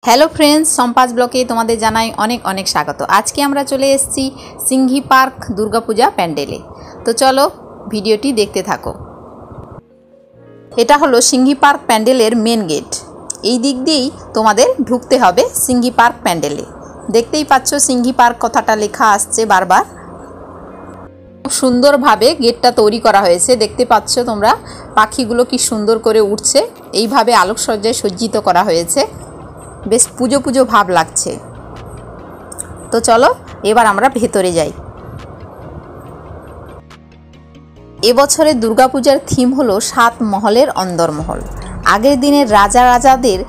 Hello friends, সম্পাস ব্লকে তোমাদের জানাই অনেক অনেক স্বাগত। আজকে আমরা চলে এসেছি সিংহি পার্ক দুর্গাপূজা প্যান্ডেলে। তো চলো ভিডিওটি দেখতে থাকো। এটা হলো সিংহি পার্ক প্যান্ডেলের মেন গেট। এই দিক দিয়েই তোমাদের ঢুকতে হবে সিংহি পার্ক প্যান্ডেলে। দেখতেই পাচ্ছ সিংহি পার্ক কথাটা লেখা আসছে বারবার। খুব সুন্দরভাবে গেটটা তৈরি করা হয়েছে। দেখতে পাচ্ছ তোমরা পাখিগুলো কি সুন্দর করে উঠছে। এইভাবে আলোকসজ্জায় সজ্জিত করা হয়েছে, বেশ পুজো পুজো ভাব লাগছে। তো চলো এবার আমরা ভেতরে যাই। এবছরের দুর্গাপূজার থিম হলো 7 মহলের অন্দরমহল। আগের দিনের রাজা রাজাদের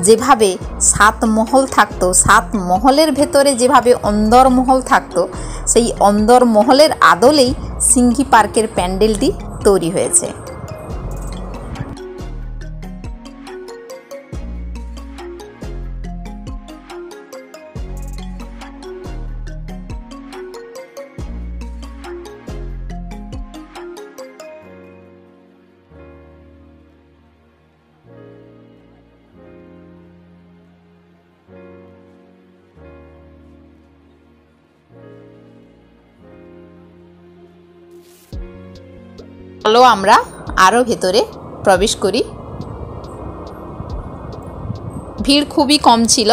যেভাবে 7 মহল থাকতো, 7 মহলের ভেতরে যেভাবে অন্দরমহল থাকতো, সেই অন্দরমহলের আদলেই সিংহি পার্কের প্যান্ডেলটি তৈরি হয়েছে। চলো আমরা আরও ভেতরে প্রবেশ করি। ভিড় খুবই কম ছিল,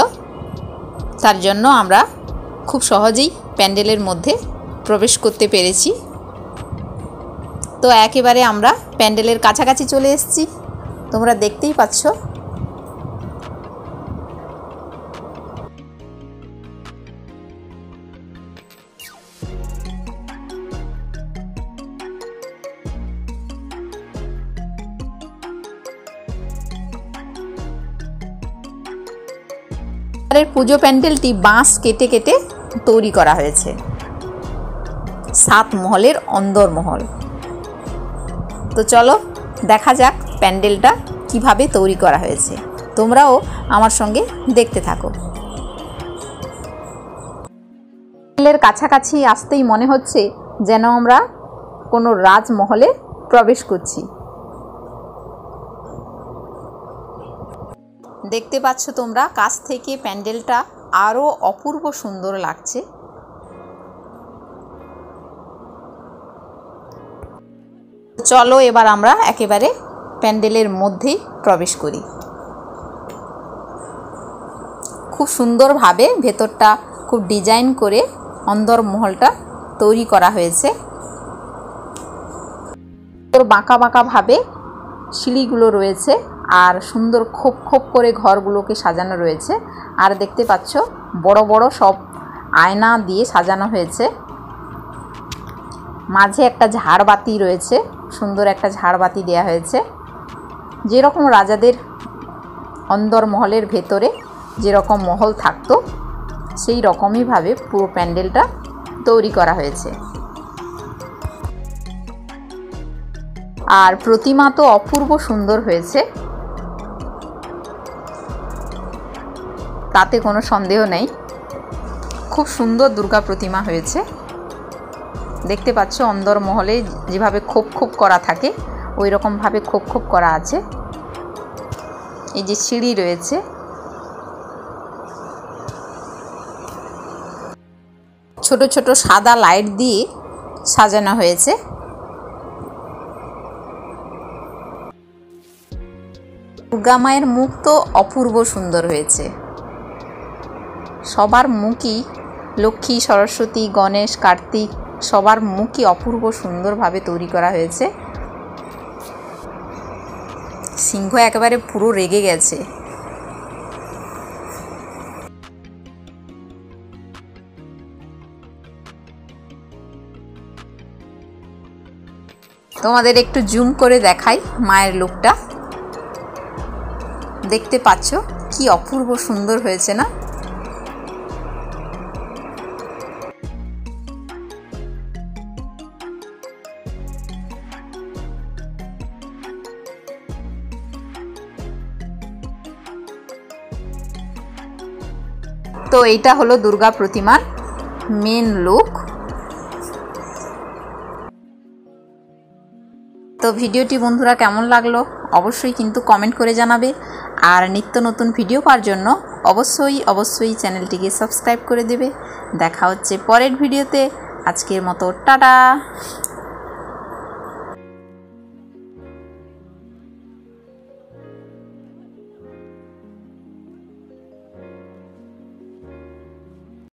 তার জন্য আমরা খুব সহজেই প্যান্ডেলের মধ্যে প্রবেশ করতে পেরেছি। তো একেবারে আমরা প্যান্ডেলের কাছাকাছি চলে এসেছি, তোমরা দেখতেই পাচ্ছ। পুজো প্যান্ডেলটি বাঁশ কেটে কেটে তৈরি করা হয়েছে। 7 মহলের অন্দরমহল। তো চলো দেখা যাক প্যান্ডেলটা কিভাবে তৈরি করা হয়েছে। তোমরাও আমার সঙ্গে দেখতে থাকো। প্যান্ডেলের কাছাকাছি আসতেই মনে হচ্ছে যেন আমরা কোনো রাজমহলে প্রবেশ করছি। দেখতে পাচ্ছ তোমরা কাছ থেকে প্যান্ডেলটা আরও অপূর্ব সুন্দর লাগছে। চলো এবার আমরা একেবারে প্যান্ডেলের মধ্যেই প্রবেশ করি। খুব সুন্দরভাবে ভেতরটা খুব ডিজাইন করে অন্দরমহলটা তৈরি করা হয়েছে। বাঁকা বাঁকাভাবে সিঁড়িগুলো রয়েছে, আর সুন্দর খোপ খোপ করে ঘরগুলোকে সাজানো রয়েছে। আর দেখতে পাচ্ছ বড় বড় সব আয়না দিয়ে সাজানো হয়েছে। মাঝে একটা ঝাড়বাতি রয়েছে, সুন্দর একটা ঝাড়বাতি দেওয়া হয়েছে। যেরকম রাজাদের অন্দরমহলের ভেতরে যেরকম মহল থাকতো, সেই রকমইভাবে পুরো প্যান্ডেলটা তৈরি করা হয়েছে। আর প্রতিমা তো অপূর্ব সুন্দর হয়েছে, তাতে কোনো সন্দেহ নেই। খুব সুন্দর দুর্গা প্রতিমা হয়েছে। দেখতে পাচ্ছ অন্দরমহলে যেভাবে খোপ খোপ করা থাকে, ওই রকমভাবে খোপ খোপ করা আছে। এই যে সিঁড়ি রয়েছে, ছোট ছোট সাদা লাইট দিয়ে সাজানো হয়েছে। দুর্গা মায়ের মুখ তো অপূর্ব সুন্দর হয়েছে। সবার মুখই, লক্ষ্মী, সরস্বতী, গণেশ, কার্তিক, সবার মুখই অপূর্ব সুন্দরভাবে তৈরি করা হয়েছে। সিংহ একেবারে পুরো রেগে গেছে। তোমাদের একটু জুম করে দেখাই মায়ের লুকটা। দেখতে পাচ্ছ কি অপূর্ব সুন্দর হয়েছে না? তো এইটা হলো দুর্গা প্রতিমার মেন লুক। তো ভিডিওটি বন্ধুরা কেমন লাগলো অবশ্যই কিন্তু কমেন্ট করে জানাবে। আর নিত্য নতুন ভিডিও পাওয়ার জন্য অবশ্যই অবশ্যই চ্যানেলটিকে সাবস্ক্রাইব করে দেবে। দেখা হচ্ছে পরের ভিডিওতে। আজকের মতো টাটা।